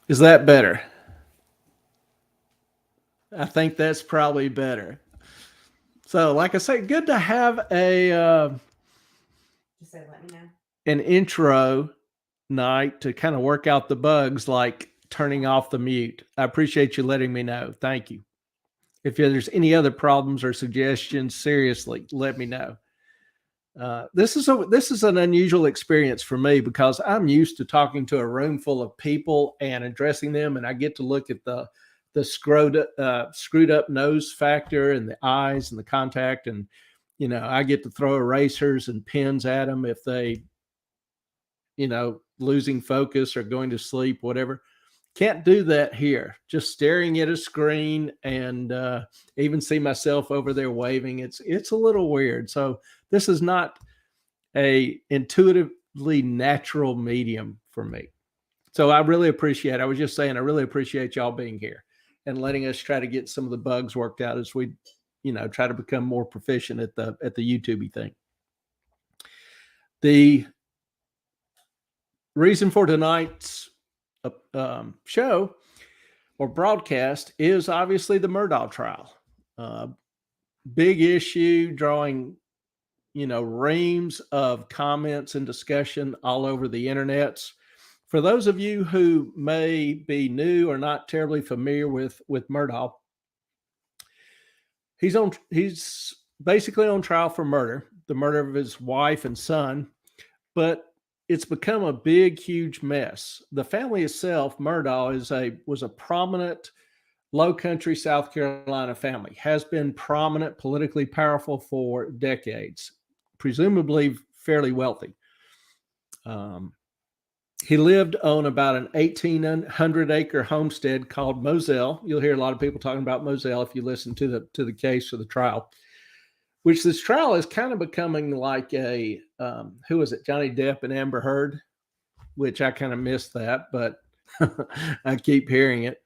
Is that better? I think that's probably better. So, like I say, good to have Just say, let me know. an intro night to kind of work out the bugs, like turning off the mute. I appreciate you letting me know. Thank you. If there's any other problems or suggestions, seriously, let me know. This is an unusual experience for me because I'm used to talking to a room full of people and addressing them, and I get to look at the screwed up nose factor and the eyes and the contact, and I get to throw erasers and pins at them if they losing focus or going to sleep, whatever. Can't do that here. Just staring at a screen and even see myself over there waving. It's a little weird. So this is not a intuitively natural medium for me. So I really appreciate. I was just saying, I really appreciate y'all being here and letting us try to get some of the bugs worked out as we, try to become more proficient at the YouTubey thing. The reason for tonight's show or broadcast is obviously the Murdaugh trial. Uh, Big issue, drawing reams of comments and discussion all over the internets. For those of you who may be new or not terribly familiar with Murdaugh, he's basically on trial for murder, the murder of his wife and son, but it's become a big, huge mess. The family itself, Murdaugh, was a prominent Low Country, South Carolina family, has been prominent, politically powerful for decades, presumably fairly wealthy. Um, he lived on about an 1,800-acre homestead called Moselle. You'll hear a lot of people talking about Moselle if you listen to the case or the trial. Which this trial is kind of becoming like a who is it? Johnny Depp and Amber Heard, which I kind of missed that, but I keep hearing it.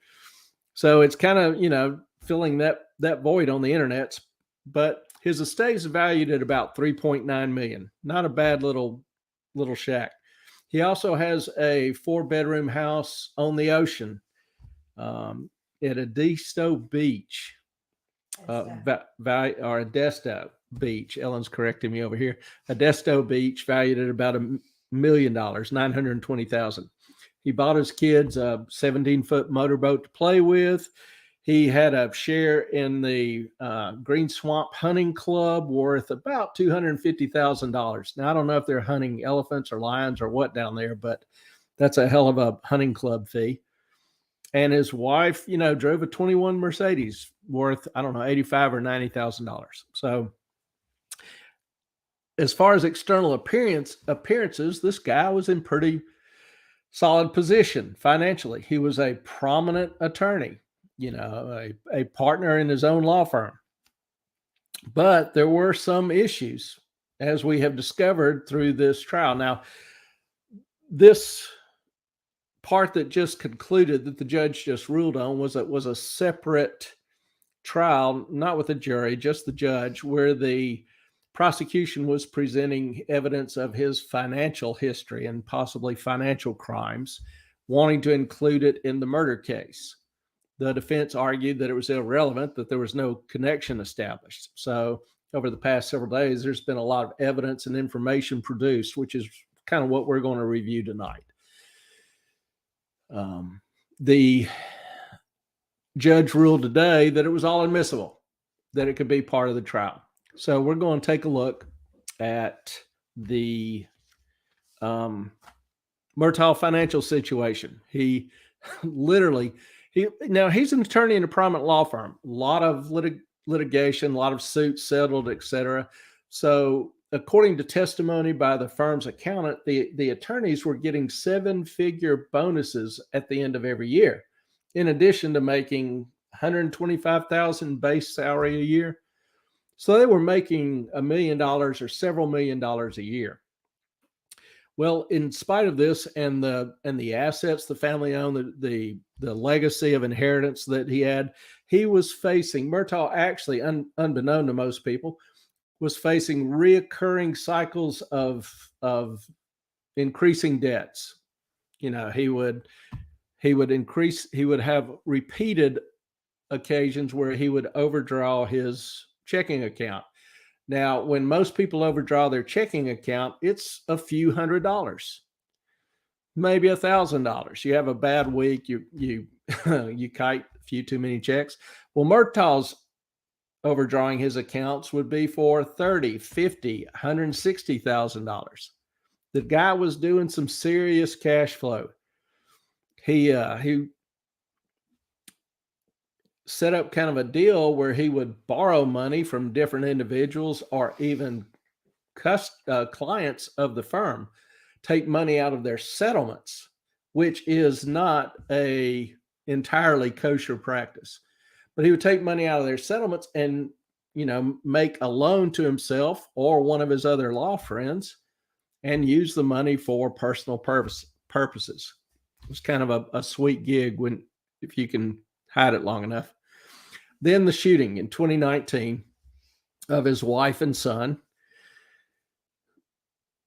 So it's kind of filling that void on the internet. But his estate is valued at about 3.9 million. Not a bad little shack. He also has a 4-bedroom house on the ocean at Edisto Beach, or Adesto Beach. Ellen's correcting me over here. Adesto Beach, valued at about $1,000,000, 920,000. He bought his kids a 17-foot motorboat to play with. He had a share in the Green Swamp Hunting Club worth about $250,000. Now, I don't know if they're hunting elephants or lions or what down there, but that's a hell of a hunting club fee. And his wife, drove a 21 Mercedes worth, I don't know, $85,000 or $90,000. So, as far as external appearances, this guy was in pretty solid position financially. He was a prominent attorney, a partner in his own law firm. But there were some issues, as we have discovered through this trial. Now, this part that just concluded that the judge just ruled on was a separate trial, not with a jury, just the judge, where the prosecution was presenting evidence of his financial history and possibly financial crimes, wanting to include it in the murder case. The defense argued that it was irrelevant, that there was no connection established. So, over the past several days, there's been a lot of evidence and information produced, which is kind of what we're going to review tonight. The judge ruled today that it was all admissible, that it could be part of the trial. So we're going to take a look at the Murdaugh financial situation. He literally, he's an attorney in a prominent law firm. A lot of litigation, a lot of suits settled, etc. So according to testimony by the firm's accountant, the attorneys were getting 7-figure bonuses at the end of every year, in addition to making $125,000 base salary a year. So they were making $1 million or several $1,000,000 a year. Well, in spite of this and the assets the family owned, the legacy of inheritance that he had, he was facing, Murdaugh actually, unbeknown to most people, was facing reoccurring cycles of increasing debts. He would he would have repeated occasions where he would overdraw his checking account. Now, when most people overdraw their checking account, it's a few $100s, maybe $1,000. You have a bad week, you you kite a few too many checks. Well, Murdaugh's overdrawing his accounts would be for $30, $50, $160,000. The guy was doing some serious cash flow. He set up kind of a deal where he would borrow money from different individuals or even clients of the firm, take money out of their settlements, which is not a entirely kosher practice. But he would take money out of their settlements and, make a loan to himself or one of his other law friends and use the money for personal purposes. It was kind of a sweet gig if you can hide it long enough. Then the shooting in 2019 of his wife and son.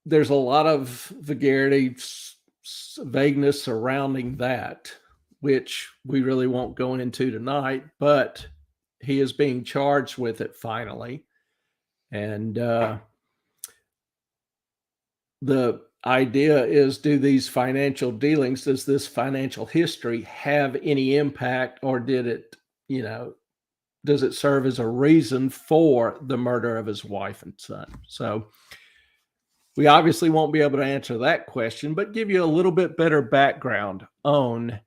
There's a lot of vulgarity, vagueness surrounding that, which we really won't go into tonight, but he is being charged with it finally. And the idea is, do these financial dealings, does this financial history have any impact, or did it, does it serve as a reason for the murder of his wife and son? So we obviously won't be able to answer that question, but give you a little bit better background on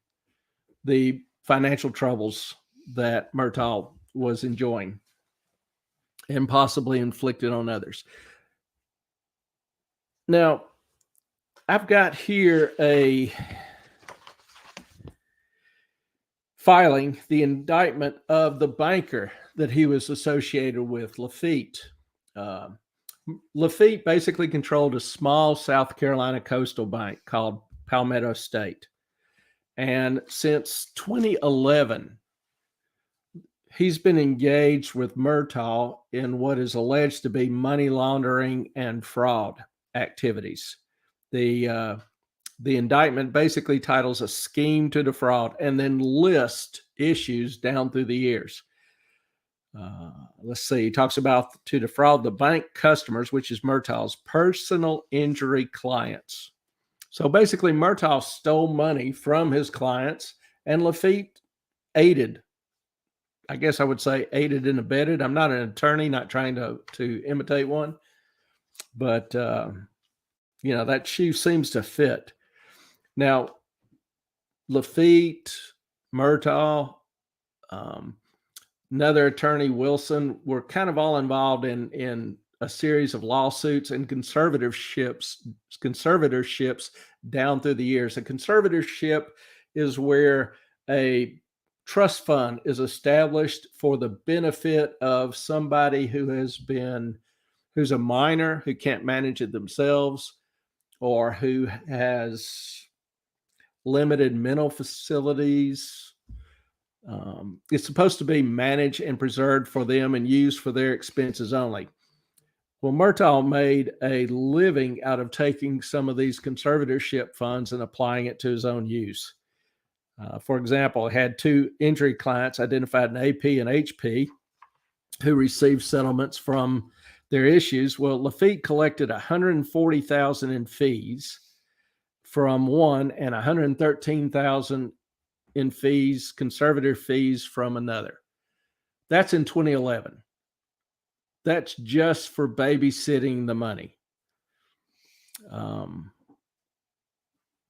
the financial troubles that Murdaugh was enjoying and possibly inflicted on others. Now, I've got here a filing, the indictment of the banker that he was associated with, Lafitte. Lafitte basically controlled a small South Carolina coastal bank called Palmetto State. And since 2011, he's been engaged with Murdaugh in what is alleged to be money laundering and fraud activities. The indictment basically titles a scheme to defraud and then list issues down through the years. Let's see. He talks about to defraud the bank customers, which is Murdaugh's personal injury clients. So basically, Murdaugh stole money from his clients, and Lafitte aided. I guess I would say aided and abetted. I'm not an attorney, not trying to imitate one, but that shoe seems to fit. Now, Lafitte, Murdaugh, another attorney, Wilson, were kind of all involved in a series of lawsuits and conservatorships down through the years. A conservatorship is where a trust fund is established for the benefit of somebody who's a minor who can't manage it themselves, or who has limited mental facilities. It's supposed to be managed and preserved for them and used for their expenses only. Well, Murdaugh made a living out of taking some of these conservatorship funds and applying it to his own use. For example, he had two injury clients identified in AP and HP who received settlements from their issues. Well, Lafitte collected $140,000 in fees from one and $113,000 in fees, conservator fees, from another. That's in 2011. That's just for babysitting the money.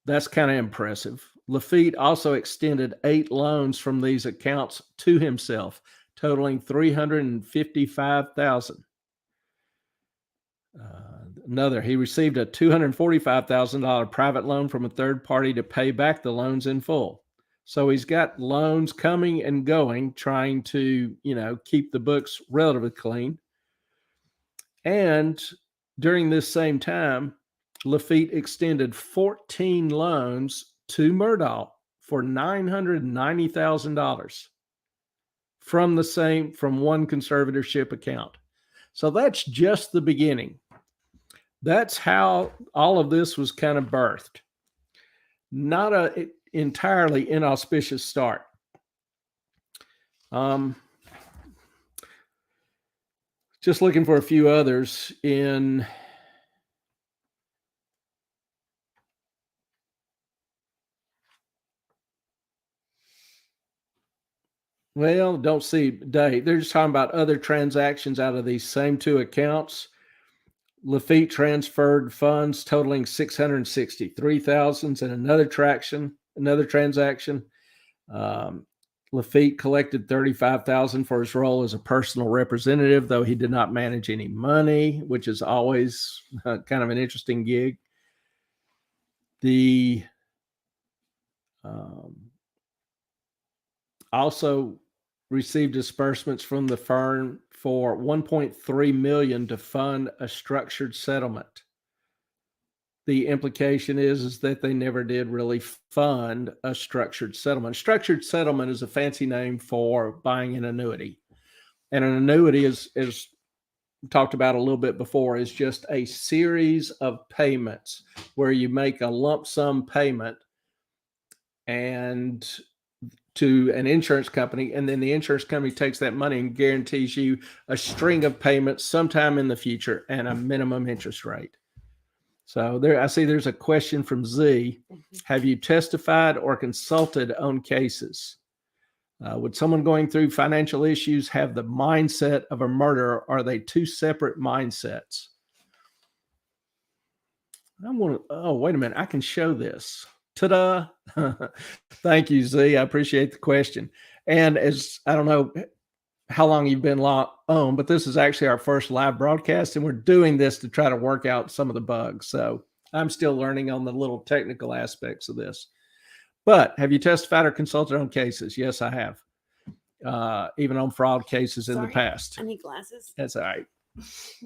That's kind of impressive. Lafitte also extended 8 loans from these accounts to himself, totaling $355,000. He received a $245,000 private loan from a third party to pay back the loans in full. So he's got loans coming and going, trying to, keep the books relatively clean. And during this same time, Lafitte extended 14 loans to Murdaugh for $990,000 from one conservatorship account. So that's just the beginning. That's how all of this was kind of birthed. entirely inauspicious start. Just looking for a few others in. Well, don't see date. They're just talking about other transactions out of these same two accounts. Lafitte transferred funds totaling $663,000 in another transaction. Lafitte collected $35,000 for his role as a personal representative, though he did not manage any money, which is always kind of an interesting gig. The also received disbursements from the firm for $1.3 million to fund a structured settlement. The implication is that they never did really fund a structured settlement. Structured settlement is a fancy name for buying an annuity. And an annuity is talked about a little bit before, is just a series of payments where you make a lump sum payment and to an insurance company, and then the insurance company takes that money and guarantees you a string of payments sometime in the future and a minimum interest rate. So there, I see there's a question from Z. Have you testified or consulted on cases? Would someone going through financial issues have the mindset of a murderer? Or are they two separate mindsets? Oh, wait a minute. I can show this. Ta-da. Thank you, Z. I appreciate the question. And as I don't know how long you've been on, but this is actually our first live broadcast, and we're doing this to try to work out some of the bugs. So I'm still learning on the little technical aspects of this. But have you testified or consulted on cases? Yes, I have. Even on fraud cases in the past. I need glasses. That's all right.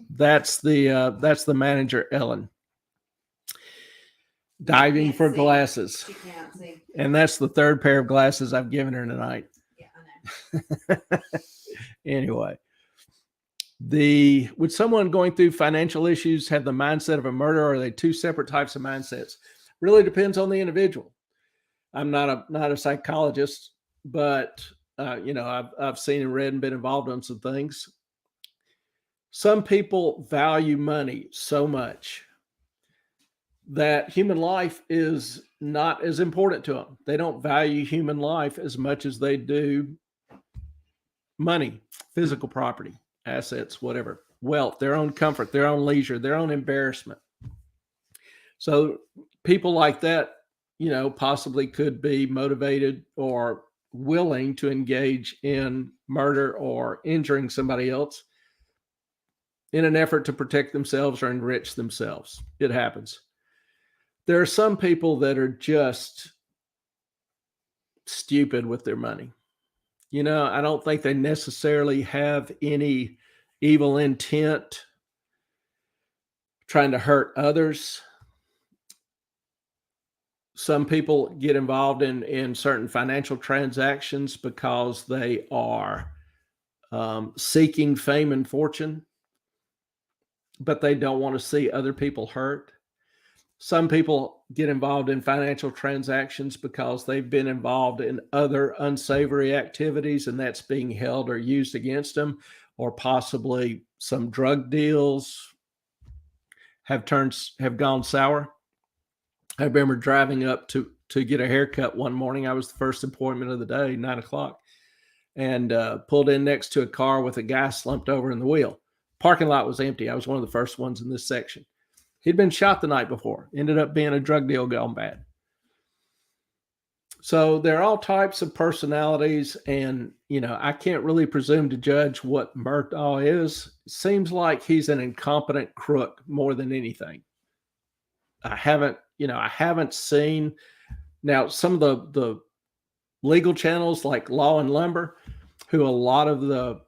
That's the manager, Ellen. Diving for glasses. She can't see. And that's the third pair of glasses I've given her tonight. Yeah, I know. Anyway, would someone going through financial issues have the mindset of a murderer, or are they two separate types of mindsets? Really depends on the individual. I'm not a psychologist, but I've seen and read and been involved in some things. Some people value money so much that human life is not as important to them. They don't value human life as much as they do money, physical property, assets, whatever, wealth, their own comfort, their own leisure, their own embarrassment. So people like that, possibly could be motivated or willing to engage in murder or injuring somebody else in an effort to protect themselves or enrich themselves. It happens. There are some people that are just stupid with their money. I don't think they necessarily have any evil intent trying to hurt others. Some people get involved in certain financial transactions because they are seeking fame and fortune, but they don't want to see other people hurt. Some people get involved in financial transactions because they've been involved in other unsavory activities, and that's being held or used against them, or possibly some drug deals have gone sour. I remember driving up to get a haircut one morning. I was the first appointment of the day, 9:00, and pulled in next to a car with a guy slumped over in the wheel. Parking lot was empty. I was one of the first ones in this section. He'd been shot the night before, ended up being a drug deal gone bad. So there are all types of personalities, and, I can't really presume to judge what Murdaugh is. It seems like he's an incompetent crook more than anything. I haven't seen, now some of the legal channels like Law and Lumber, who a lot of the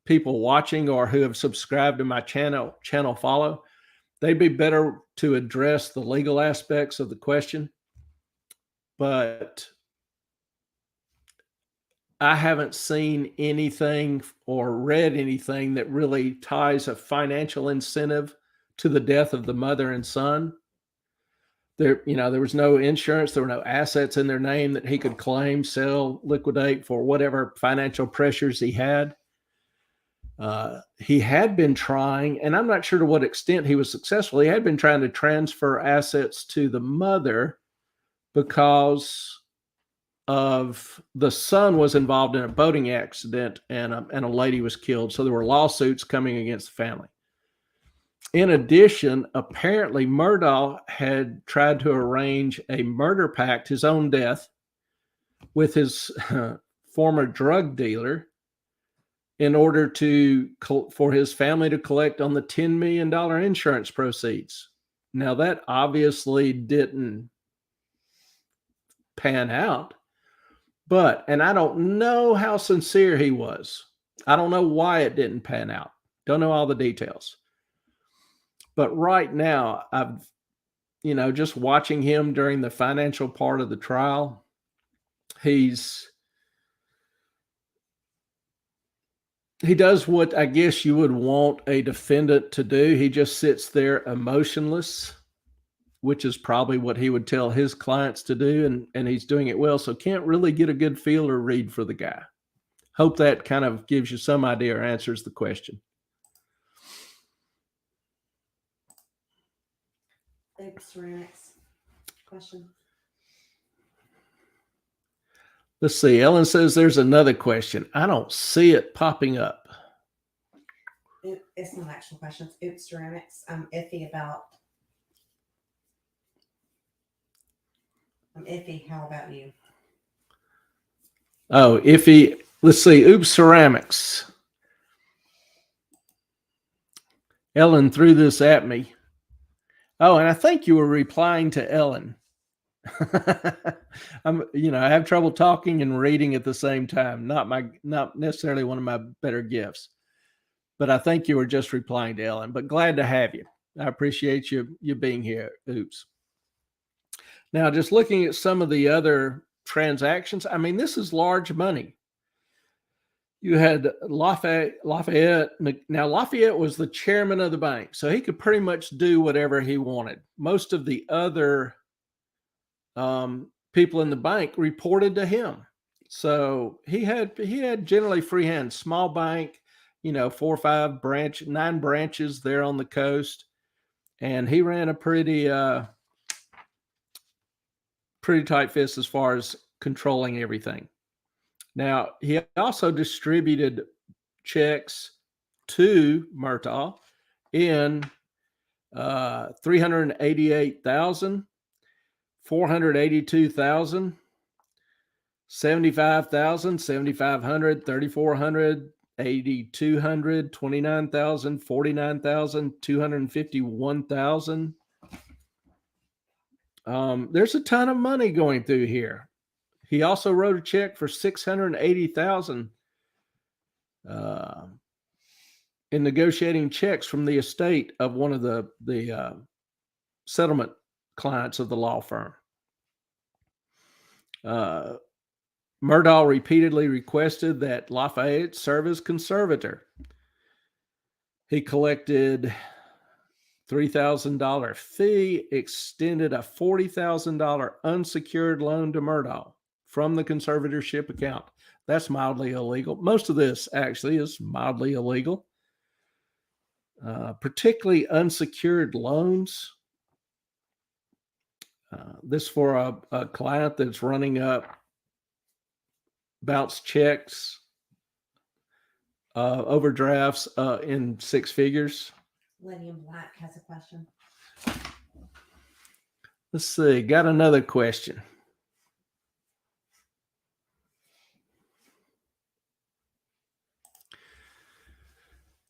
people watching or who have subscribed to my channel follow, they'd be better to address the legal aspects of the question. But I haven't seen anything or read anything that really ties a financial incentive to the death of the mother and son. There, there was no insurance. There were no assets in their name that he could claim, sell, liquidate for whatever financial pressures he had. He had been trying, and I'm not sure to what extent he was successful. He had been trying to transfer assets to the mother because of the son was involved in a boating accident and a lady was killed. So there were lawsuits coming against the family. In addition, apparently Murdaugh had tried to arrange a murder pact, his own death, with his former drug dealer in order for his family to collect on the $10 million insurance proceeds. Now, that obviously didn't pan out, and I don't know how sincere he was. I don't know why it didn't pan out. Don't know all the details. But right now, I've, just watching him during the financial part of the trial, he does what I guess you would want a defendant to do. He just sits there emotionless, which is probably what he would tell his clients to do, and he's doing it well. So can't really get a good feel or read for the guy. Hope that kind of gives you some idea or answers the question. Ceramics question. Let's see. Ellen says there's another question. I don't see it popping up. It's not actual questions. It's ceramics. I'm iffy about. I'm iffy. How about you? Oh, iffy. Let's see. Oops, ceramics. Ellen threw this at me. Oh, and I think you were replying to Ellen. I have trouble talking and reading at the same time. Not necessarily one of my better gifts, but I think you were just replying to Ellen. But glad to have you. I appreciate you being here. Oops. Now, just looking at some of the other transactions, I mean, this is large money. You had Lafayette. Now, Lafayette was the chairman of the bank, so he could pretty much do whatever he wanted. Most of the other people in the bank reported to him. So he had generally free hand. Small bank, 4 or 5 9 branches there on the coast. And he ran a pretty tight fist as far as controlling everything. Now, he also distributed checks to Murdaugh in $388,000, $482,000, $75,000, $7,500, $3,400, $8,200, $29,000, $49,000, $251,000. There's a ton of money going through here. He also wrote a check for $680,000 in negotiating checks from the estate of one of the settlement clients of the law firm. Murdaugh repeatedly requested that Lafayette serve as conservator. He collected $3,000 fee, extended a $40,000 unsecured loan to Murdaugh from the conservatorship account. That's mildly illegal. Most of this actually is mildly illegal, particularly unsecured loans. This for a client that's running up bounce checks, overdrafts in 6 figures. Lady in Black has a question. Let's see. Got another question.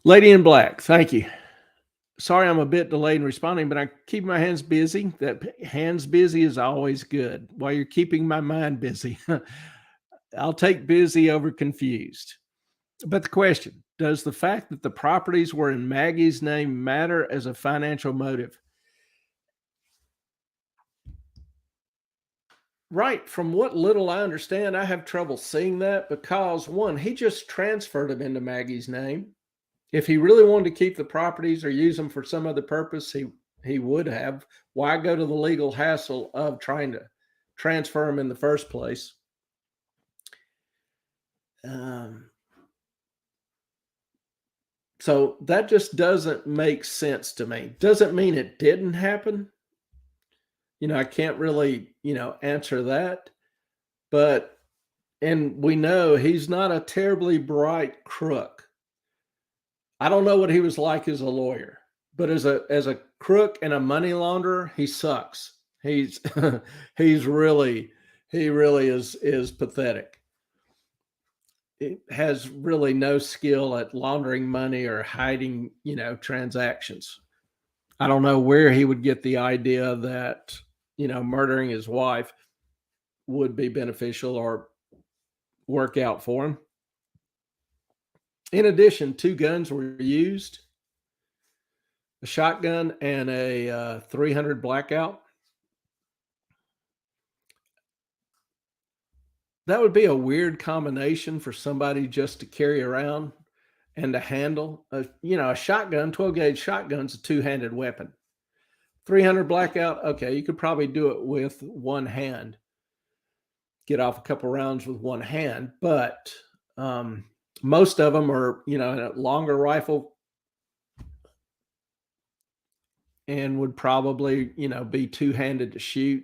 Lady in Black, thank you. Sorry I'm a bit delayed in responding, but I keep my hands busy. That hands busy is always good. While you're keeping my mind busy, I'll take busy over confused. But the question, does the fact that the properties were in Maggie's name matter as a financial motive? Right. From what little I understand, I have trouble seeing that because, one, he just transferred them into Maggie's name. If he really wanted to keep the properties or use them for some other purpose, he would have. Why go to the legal hassle of trying to transfer him in the first place? So that just doesn't make sense to me. Doesn't mean it didn't happen. I can't really, answer that. But, and we know he's not a terribly bright crook. I don't know what he was like as a lawyer, but as a crook and a money launderer, he sucks. He's he really is pathetic. It has really no skill at laundering money or hiding, transactions. I don't know where he would get the idea that, murdering his wife would be beneficial or work out for him. In addition, 2 guns were used, a shotgun and a 300 blackout. That would be a weird combination for somebody just to carry around and to handle. A shotgun, 12 gauge shotgun's a 2-handed weapon. 300 blackout, okay, you could probably do it with one hand. Get off a couple rounds with one hand, but most of them are, a longer rifle and would probably, be 2-handed to shoot.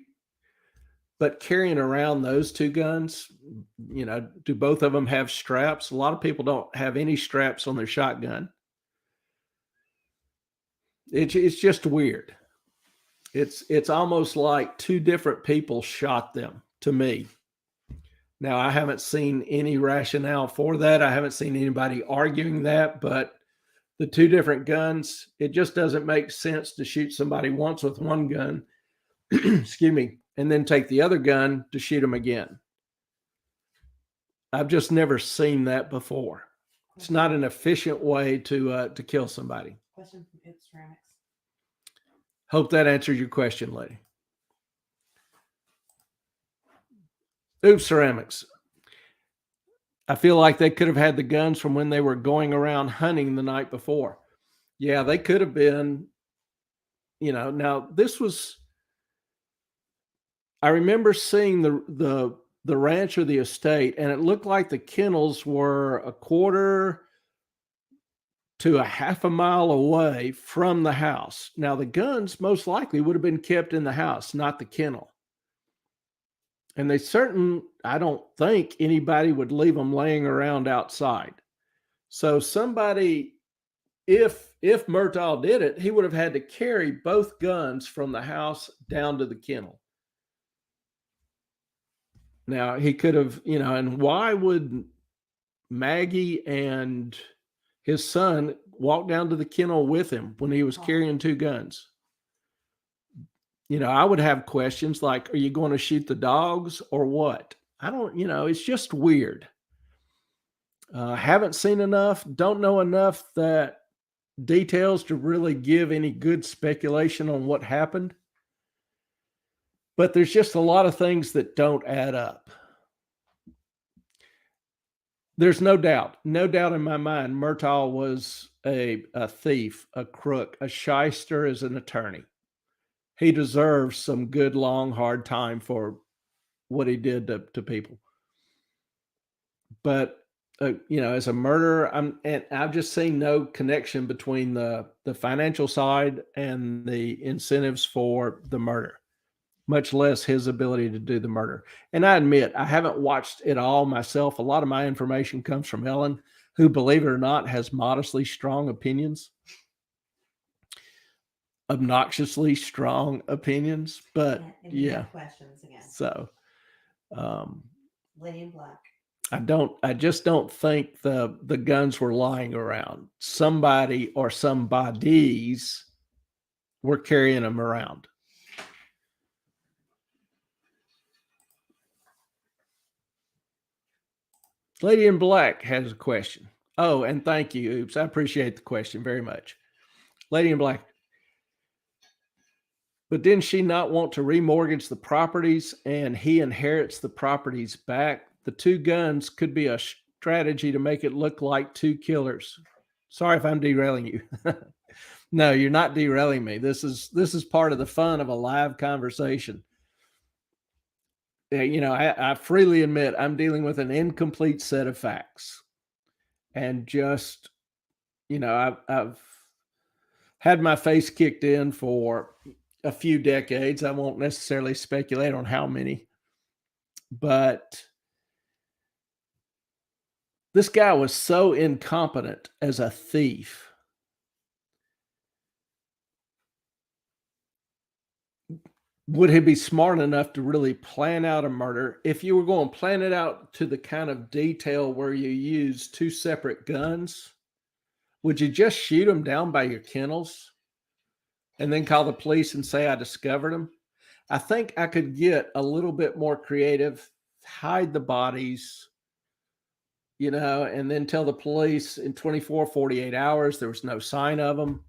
But carrying around those 2 guns, do both of them have straps? A lot of people don't have any straps on their shotgun. It's just weird. It's almost like 2 different people shot them, to me. Now, I haven't seen any rationale for that. I haven't seen anybody arguing that, but the 2 different guns, it just doesn't make sense to shoot somebody once with one gun, excuse me, and then take the other gun to shoot them again. I've just never seen that before. It's not an efficient way to kill somebody. Question from Oops Ceramics. Hope that answers your question, lady. Oops Ceramics. I feel like they could have had the guns from when they were going around hunting the night before. Yeah, they could have been, now this was, I remember seeing the ranch or the estate, and it looked like the kennels were a quarter to a half a mile away from the house. Now, the guns most likely would have been kept in the house, not the kennel. And I don't think anybody would leave them laying around outside. So somebody, if Murdaugh did it, he would have had to carry both guns from the house down to the kennel. Now, he could have, and why would Maggie and his son walk down to the kennel with him when he was carrying 2 guns? I would have questions like, are you going to shoot the dogs or what? I don't, it's just weird. Haven't seen enough, don't know enough that details to really give any good speculation on what happened. But there's just a lot of things that don't add up. There's no doubt in my mind, Murdaugh was a thief, a crook, a shyster as an attorney. He deserves some good, long, hard time for what he did to people. But, as a murderer, I've just seen no connection between the financial side and the incentives for the murder, much less his ability to do the murder. And I admit, I haven't watched it all myself. A lot of my information comes from Ellen, who, believe it or not, has modestly strong opinions. Obnoxiously strong opinions, but yeah. Questions again. So, Lady in Black. I just don't think the guns were lying around. Somebody or somebodies were carrying them around. Lady in Black has a question. Oh, and thank you, Oops. I appreciate the question very much. Lady in Black. But didn't she not want to remortgage the properties and he inherits the properties back? The 2 guns could be a strategy to make it look like 2 killers. Sorry if I'm derailing you. No, you're not derailing me. This is part of the fun of a live conversation. You know, I freely admit I'm dealing with an incomplete set of facts, and just, you know, I've had my face kicked in for a few decades. I won't necessarily speculate on how many, but this guy was so incompetent as a thief. Would he be smart enough to really plan out a murder? If you were going to plan it out to the kind of detail where you use two separate guns, would you just shoot them down by your kennels and then call the police and say, I discovered them? I think I could get a little bit more creative, hide the bodies, you know, and then tell the police in 24, 48 hours there was no sign of them.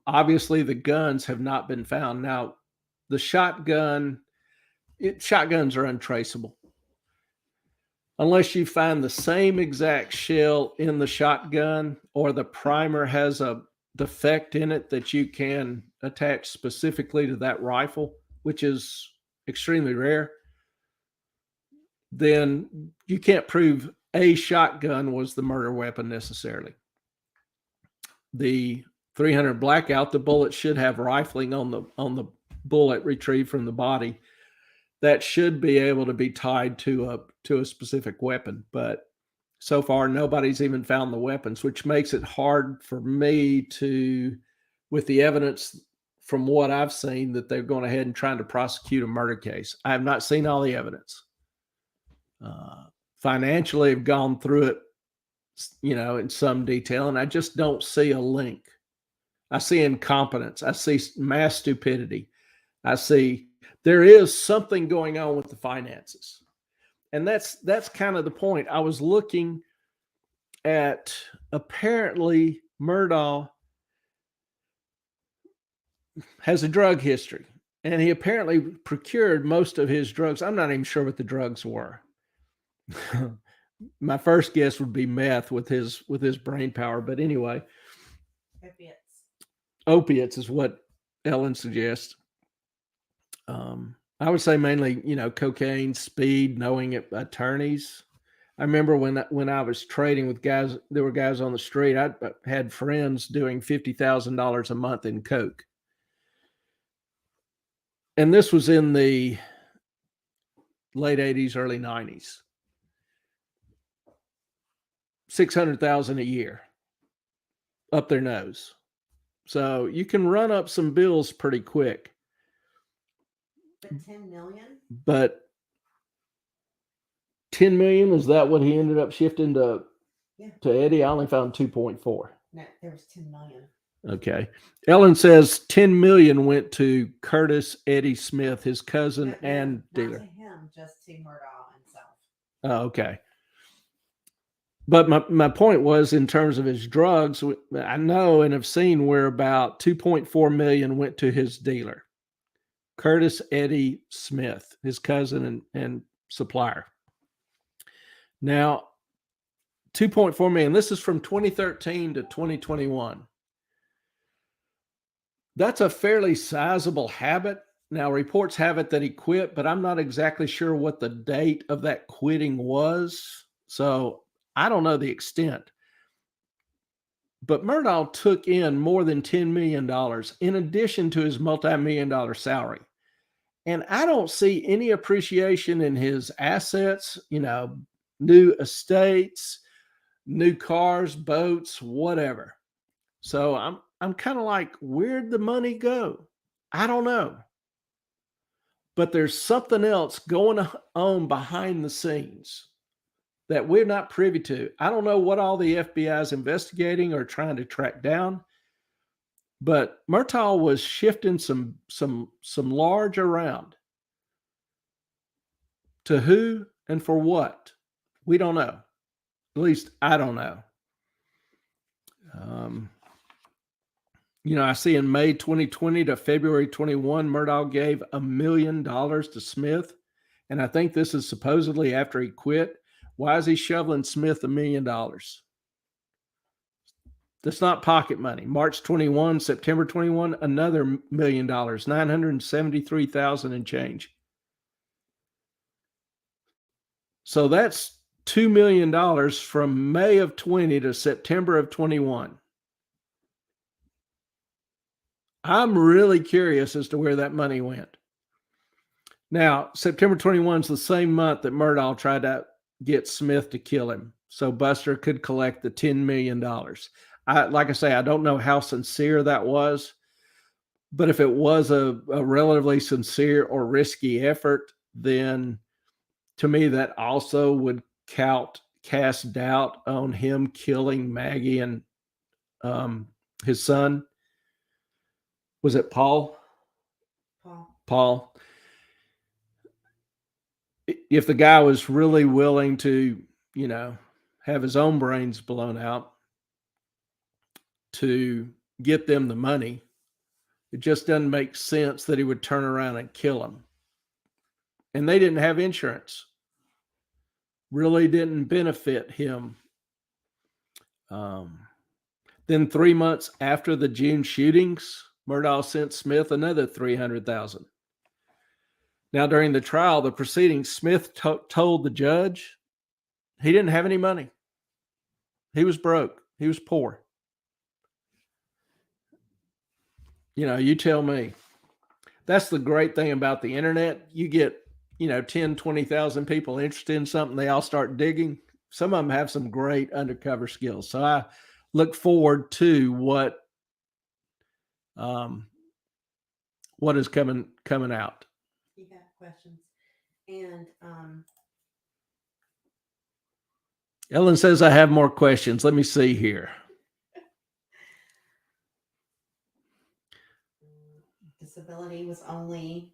Obviously, the guns have not been found. Now, the shotguns are untraceable. Unless you find the same exact shell in the shotgun or the primer has a defect in it that you can attach specifically to that rifle, which is extremely rare, then you can't prove a shotgun was the murder weapon necessarily. The 300 blackout, the bullet should have rifling on the bullet retrieved from the body. That should be able to be tied to a specific weapon, but so far nobody's even found the weapons, which makes it hard for me to, with the evidence from what I've seen, that they're going ahead and trying to prosecute a murder case. I have not seen all the evidence. Financially, I've gone through it, you know, in some detail, and I just don't see a link. I see incompetence. I see mass stupidity. I see there is something going on with the finances. And that's kind of the point. I was looking at, apparently Murdaugh has a drug history, and he apparently procured most of his drugs. I'm not even sure what the drugs were. My first guess would be meth with his brain power, but anyway, opiates is what Ellen suggests. I would say mainly, you know, cocaine, speed, knowing attorneys. I remember when I was trading with guys, there were guys on the street. I had friends doing $50,000 a month in coke. And this was in the late 80s, early 90s. 600,000 a year up their nose. So you can run up some bills pretty quick. But 10 million? But 10 million, is that what he ended up shifting to Eddie? I only found 2.4. No, there was 10 million. Okay. Ellen says 10 million went to Curtis Eddie Smith, his cousin and dealer. Not to him, just to Murdaugh himself. Oh, okay. But my point was, in terms of his drugs, I know and have seen where about 2.4 million went to his dealer, Curtis Eddie Smith, his cousin and supplier. Now, 2.4 million, this is from 2013 to 2021. That's a fairly sizable habit. Now, reports have it that he quit, but I'm not exactly sure what the date of that quitting was. So I don't know the extent. But Murdaugh took in more than $10 million in addition to his multi-million-dollar salary. And I don't see any appreciation in his assets, you know, new estates, new cars, boats, whatever. So I'm kind of like, where'd the money go? I don't know. But there's something else going on behind the scenes that we're not privy to. I don't know what all the FBI is investigating or trying to track down, but Murdaugh was shifting some large around. To who and for what? We don't know. At least I don't know. You know, I see in May 2020 to February 21, Murdaugh gave $1 million to Smith. And I think this is supposedly after he quit. Why is he shoveling Smith $1 million? That's not pocket money. March 21, September 21, another $1 million, 973,000 and change. So that's $2 million from May of 20 to September of 21. I'm really curious as to where that money went. Now, September 21 is the same month that Murdaugh tried to get Smith to kill him, so Buster could collect the $10 million. Like I say, I don't know how sincere that was, but if it was a relatively sincere or risky effort, then to me that also would cast doubt on him killing Maggie and his son. Was it Paul? Paul. If the guy was really willing to, have his own brains blown out to get them the money, it just doesn't make sense that he would turn around and kill them. And they didn't have insurance. Really didn't benefit him. Then 3 months after the June shootings, Murdaugh sent Smith another $300,000. Now, during the trial, the proceedings, Smith told the judge he didn't have any money. He was broke. He was poor. You tell me. That's the great thing about the internet. You get, 10, 20,000 people interested in something. They all start digging. Some of them have some great undercover skills. So I look forward to what is coming out. You got questions. And Ellen says I have more questions. Let me see here. Disability was only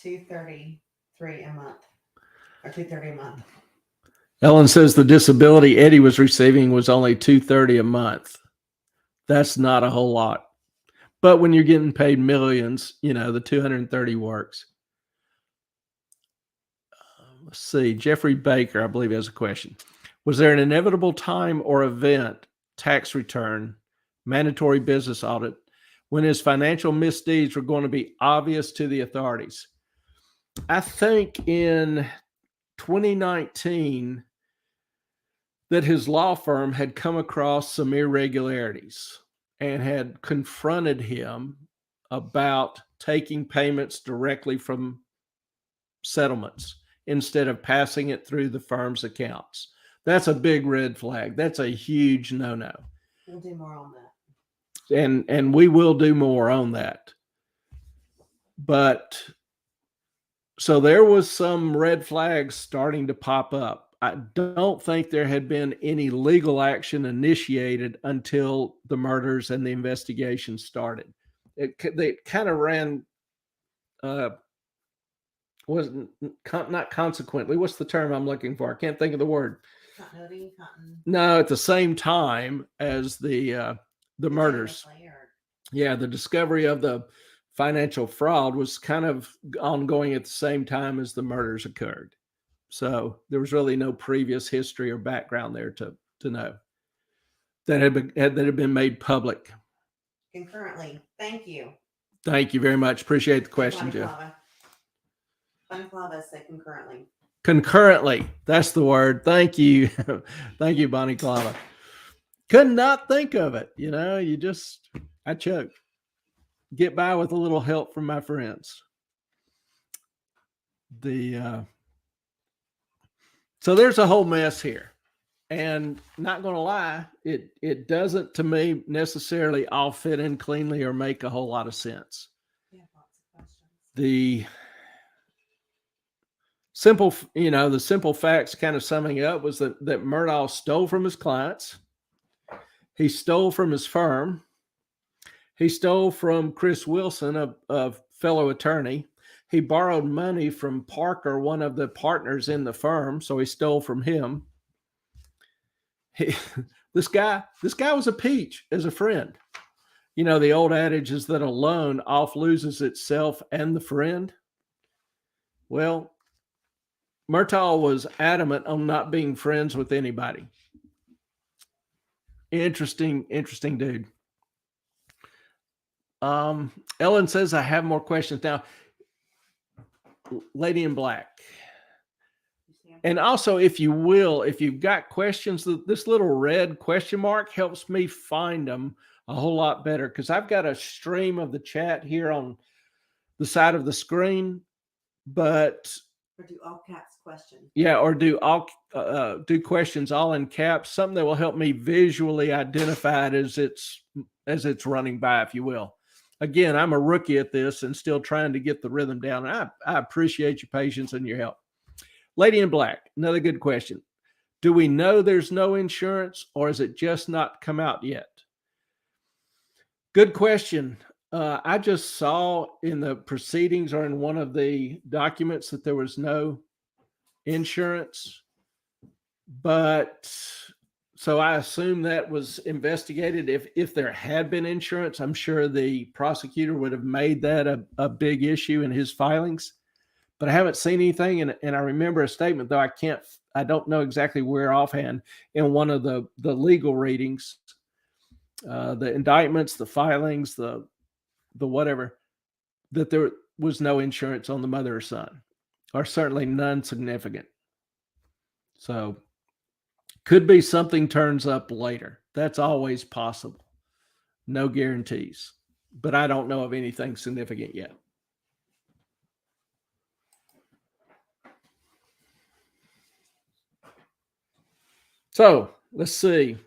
$233 a month, or $230 a month. Ellen says the disability Eddie was receiving was only $230 a month. That's not a whole lot. But when you're getting paid millions, the 230 works. Let's see. Jeffrey Baker, I believe, has a question. Was there an inevitable time or event, tax return, mandatory business audit, when his financial misdeeds were going to be obvious to the authorities? I think in 2019 that his law firm had come across some irregularities and had confronted him about taking payments directly from settlements instead of passing it through the firm's accounts. That's a big red flag. That's a huge no-no. We'll do more on that. And we will do more on that. But so there was some red flags starting to pop up. I don't think there had been any legal action initiated until the murders and the investigation started. They kind of ran, wasn't not consequently. What's the term I'm looking for? I can't think of the word. Continuity. No, at the same time as the murders. Yeah, the discovery of the financial fraud was kind of ongoing at the same time as the murders occurred. So there was really no previous history or background there to know that had been made public. Concurrently. Thank you. Thank you very much. Appreciate the question, Jeff. Bonnie Clava said concurrently. Concurrently. That's the word. Thank you. Thank you, Bonnie Clava. Could not think of it. I choked. Get by with a little help from my friends. So there's a whole mess here. And not going to lie, it doesn't, to me, necessarily all fit in cleanly or make a whole lot of sense. Yeah, lots of questions. The simple facts kind of summing up was that Murdaugh stole from his clients. He stole from his firm. He stole from Chris Wilson, a fellow attorney. He borrowed money from Parker, one of the partners in the firm, so he stole from him. This guy was a peach as a friend. The old adage is that a loan oft loses itself and the friend. Well, Murdaugh was adamant on not being friends with anybody. Interesting dude. Ellen says, I have more questions now. Lady in Black. And also, if you will, if you've got questions, this little red question mark helps me find them a whole lot better, because I've got a stream of the chat here on the side of the screen, but or do all caps questions. Yeah, or do questions all in caps, something that will help me visually identify it as it's running by, if you will. Again, I'm a rookie at this and still trying to get the rhythm down. I appreciate your patience and your help. Lady in Black, another good question. Do we know there's no insurance, or is it just not come out yet? Good question. I just saw in the proceedings or in one of the documents that there was no insurance, but so I assume that was investigated. If there had been insurance, I'm sure the prosecutor would have made that a big issue in his filings. But I haven't seen anything, and I remember a statement, though I don't know exactly where offhand, in one of the legal readings, the indictments, the filings, the whatever, that there was no insurance on the mother or son, or certainly none significant. So could be something turns up later. That's always possible. No guarantees, but I don't know of anything significant yet. So let's see.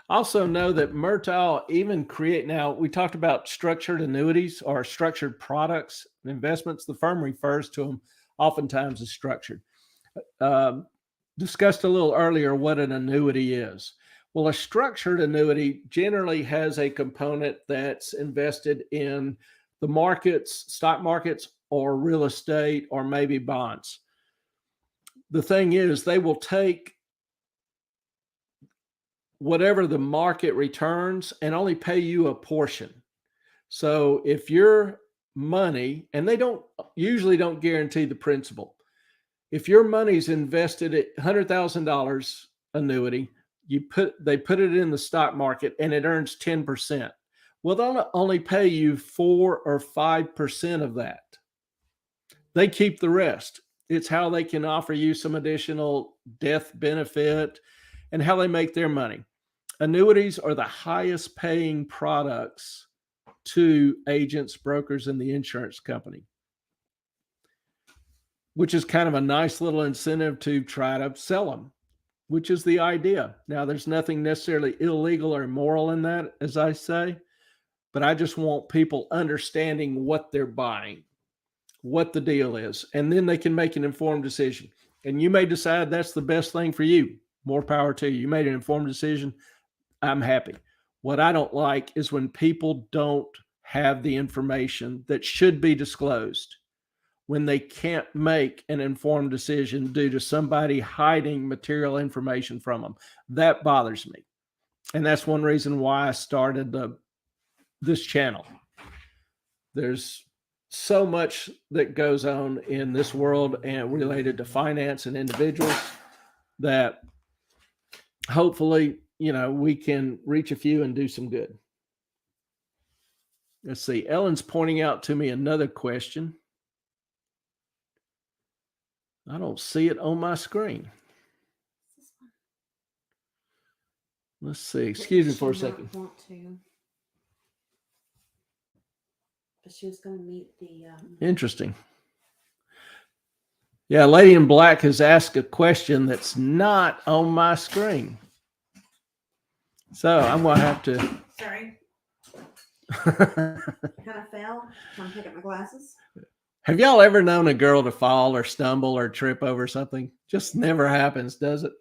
Also know that Murdaugh even now we talked about structured annuities or structured products and investments. The firm refers to them oftentimes as structured. Discussed a little earlier what an annuity is. Well, a structured annuity generally has a component that's invested in the markets, stock markets, or real estate, or maybe bonds. The thing is, they will take whatever the market returns and only pay you a portion. So if your money, and they usually don't guarantee the principal. If your money's invested at $100,000 annuity, they put it in the stock market and it earns 10%. Well, they'll only pay you 4 or 5% of that. They keep the rest. It's how they can offer you some additional death benefit and how they make their money. Annuities are the highest paying products to agents, brokers, and the insurance company, which is kind of a nice little incentive to try to sell them, which is the idea. Now, there's nothing necessarily illegal or immoral in that, as I say, but I just want people understanding what they're buying, what the deal is, and then they can make an informed decision. And you may decide that's the best thing for you. More power to you. You made an informed decision. I'm happy. What I don't like is when people don't have the information that should be disclosed, when they can't make an informed decision due to somebody hiding material information from them. That bothers me. And that's one reason why I started this channel. There's so much that goes on in this world and related to finance and individuals that hopefully, we can reach a few and do some good. Let's see. Ellen's pointing out to me another question. I don't see it on my screen. Let's see. Excuse me for a second. Want to, but she was going to meet the. Interesting. Yeah, Lady in Black has asked a question that's not on my screen. So I'm going to have to. Sorry. Kind of fell. Trying to pick up my glasses. Have y'all ever known a girl to fall or stumble or trip over something? Just never happens, does it?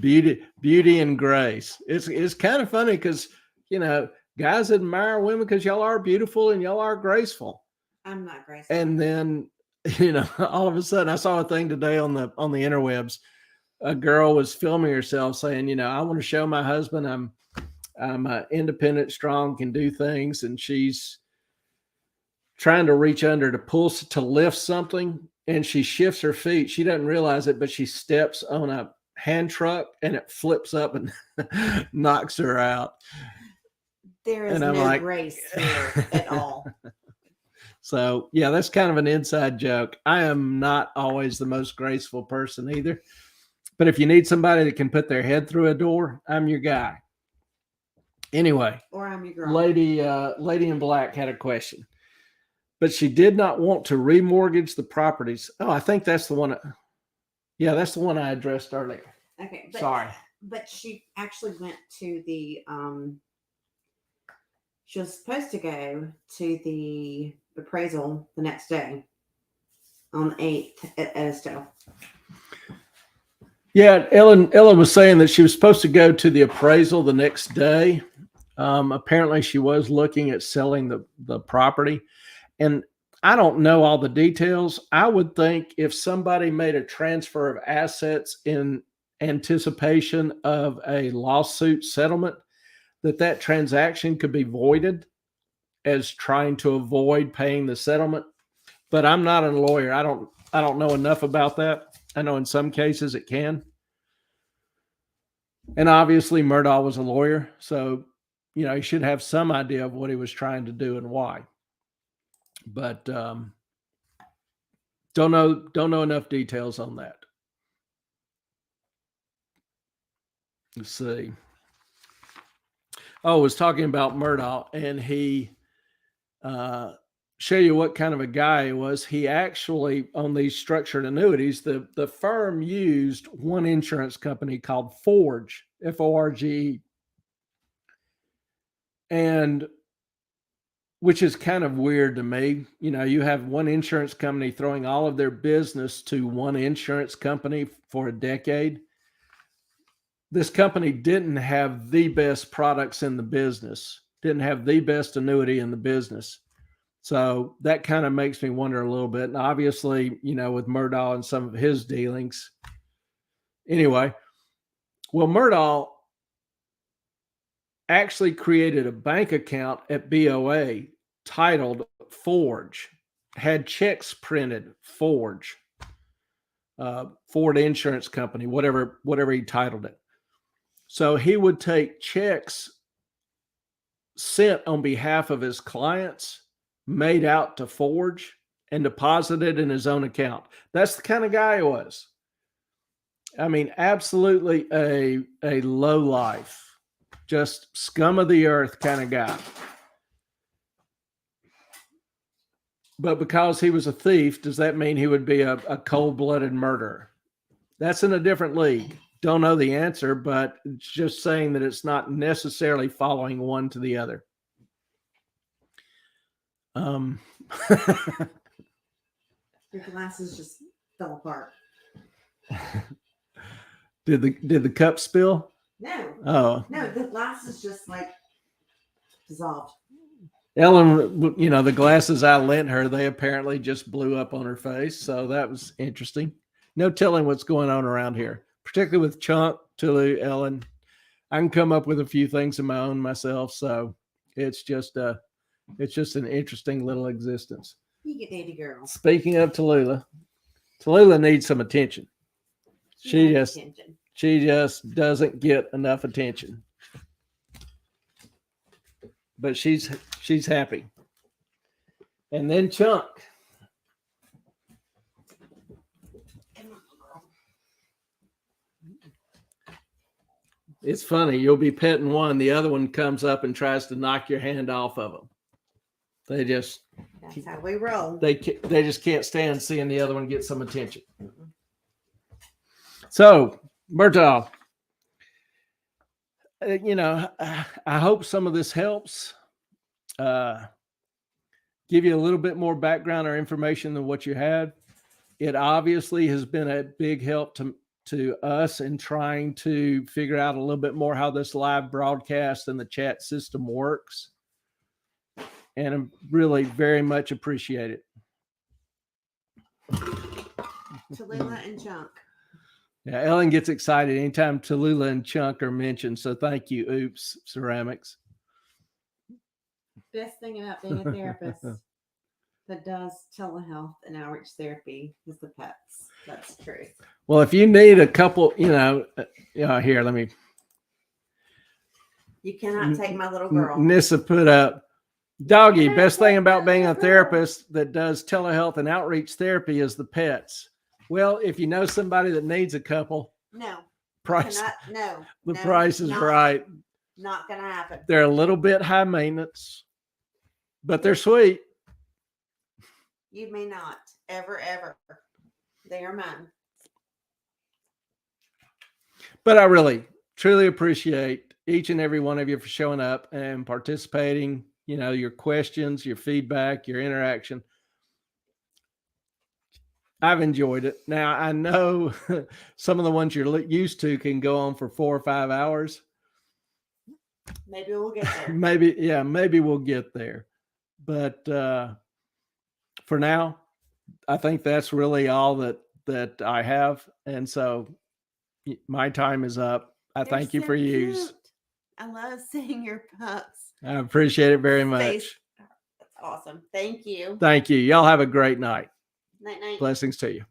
Beauty and grace. It's kind of funny because, guys admire women because y'all are beautiful and y'all are graceful. I'm not graceful. And then, all of a sudden I saw a thing today on the interwebs. A girl was filming herself saying, I want to show my husband I'm independent, strong, can do things. And she's trying to reach under to lift something. And she shifts her feet. She doesn't realize it, but she steps on a hand truck and it flips up and knocks her out. There is And I'm no like, grace here at all. So, yeah, that's kind of an inside joke. I am not always the most graceful person either. But if you need somebody that can put their head through a door, I'm your guy. Anyway, Or I'm your girl. Lady in Black had a question. But she did not want to remortgage the properties. Oh, I think that's the one. Yeah, that's the one I addressed earlier. Okay. Sorry. But she actually went to the she was supposed to go to the appraisal the next day on the 8th at Edisto. Yeah, Ellen was saying that she was supposed to go to the appraisal the next day. Apparently she was looking at selling the property. And I don't know all the details. I would think if somebody made a transfer of assets in anticipation of a lawsuit settlement, that transaction could be voided as trying to avoid paying the settlement. But I'm not a lawyer. I don't know enough about that. I know in some cases it can. And obviously Murdaugh was a lawyer, so he should have some idea of what he was trying to do and why. But don't know enough details on that. Let's see. Oh, I was talking about Murdaugh, and he show you what kind of a guy he was. He actually, on these structured annuities, the firm used one insurance company called Forge, Forge, and which is kind of weird to me. You have one insurance company throwing all of their business to one insurance company for a decade. This company didn't have the best products in the business, didn't have the best annuity in the business. So that kind of makes me wonder a little bit. And obviously, with Murdaugh and some of his dealings. Anyway, well, Murdaugh actually created a bank account at BOA titled Forge, had checks printed, Forge, Ford Insurance Company, whatever he titled it. So he would take checks sent on behalf of his clients, made out to Forge, and deposited in his own account. That's the kind of guy he was. I mean, absolutely a low life, just scum of the earth kind of guy. But because he was a thief, does that mean he would be a cold-blooded murderer? That's in a different league. Don't know the answer, but it's just saying that it's not necessarily following one to the other. Your glasses just fell apart. Did the cup spill? No. Oh. No, the glasses just dissolved. Ellen, the glasses I lent her, they apparently just blew up on her face. So that was interesting. No telling what's going on around here, particularly with Chunk, Tulu, Ellen. I can come up with a few things of my own myself. So it's just an interesting little existence. You get daddy girl. Speaking of Tallulah needs some attention. She just doesn't get enough attention. But she's happy. And then Chunk. It's funny. You'll be petting one, the other one comes up and tries to knock your hand off of them. That's how we roll. They just can't stand seeing the other one get some attention. Mm-hmm. So, Murdaugh, I hope some of this helps give you a little bit more background or information than what you had. It obviously has been a big help to us in trying to figure out a little bit more how this live broadcast and the chat system works. And I really very much appreciate it. Tallulah and Chunk. Yeah, Ellen gets excited anytime Tallulah and Chunk are mentioned. So thank you, Oops Ceramics. Best thing about being a therapist that does telehealth and outreach therapy is the pets. That's true. Well, if you need a couple, here, let me. You cannot take my little girl. Nissa put up, Doggy, best thing about being a therapist that does telehealth and outreach therapy is the pets. Well, if you know somebody that needs a couple, no. price. No. The price is right. Not going to happen. They're a little bit high maintenance, but they're sweet. You may not. Ever. They are mine. But I really, truly appreciate each and every one of you for showing up and participating. Your questions, your feedback, your interaction. I've enjoyed it. Now, I know some of the ones you're used to can go on for 4 or 5 hours. Maybe we'll get there. Maybe we'll get there. But for now, I think that's really all that I have. And so my time is up. I thank you for use. I love seeing your pups. I appreciate it very much. That's awesome. Thank you. Thank you. Y'all have a great night. Night. Blessings to you.